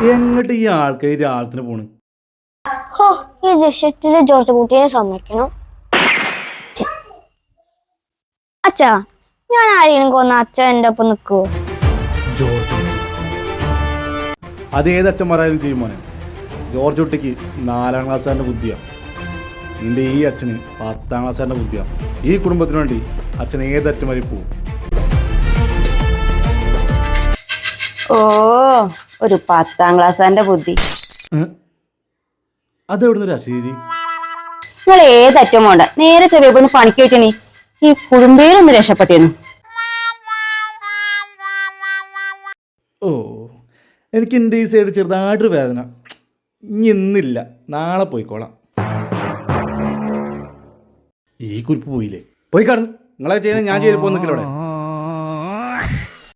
എങ്ങോട്ട് ഈ ആൾക്കാർ രാത്രി പോണ്? ഹോ, ഈ ദൃശ്യത്തില് ജോർജ് കുട്ടിയെ സമ്മതിക്കണം. അച്ഛാ, ഞാൻ ആരെങ്കിലും കൊന്ന അച്ഛൻ എന്റെ ഒപ്പം നിൽക്കുവോ? ജോർജ് അത് ഏത് അച്ഛന്മാരായാലും ചെയ്യും മോനെ. ജോർജ് കുട്ടിക്ക് 4ാം ക്ലാസ്സുകാരൻ്റെ ബുദ്ധിയാണ്. നിന്റെ ഈ അച്ഛന് 10ാം ക്ലാസ്സുകാരൻ്റെ ബുദ്ധിയാണ്. ഈ കുടുംബത്തിന് വേണ്ടി അച്ഛൻ ഏതറ്റം വരെ പോവും. ഓ, ഒരു 10ാം ക്ലാസ്സുകാരന്റെ ബുദ്ധി. അതെവിടുന്ന് ഒരു അശീരി? നിങ്ങൾ ഏതറ്റം വേണ്ട, നേരെ ചെറിയ പെണ്ണ് പണിക്ക് വെച്ചണി ഈ കുടുംബേരൊന്ന് രക്ഷപ്പെട്ടിരുന്നു. ഓ, എനിക്ക് എൻ്റെ ഈ സൈഡ് ചെറുതായിട്ടൊരു വേദന. ഇനി ഇന്നില്ല, നാളെ പോയിക്കോളാം. ഈ കുരിപ്പ് പോയില്ലേ? പോയി കാണുന്നു. നിങ്ങളെ ചെയ്യണേ ഞാൻ ചെയ്ത് പോകുന്ന നിൽക്കില്ല അവിടെ.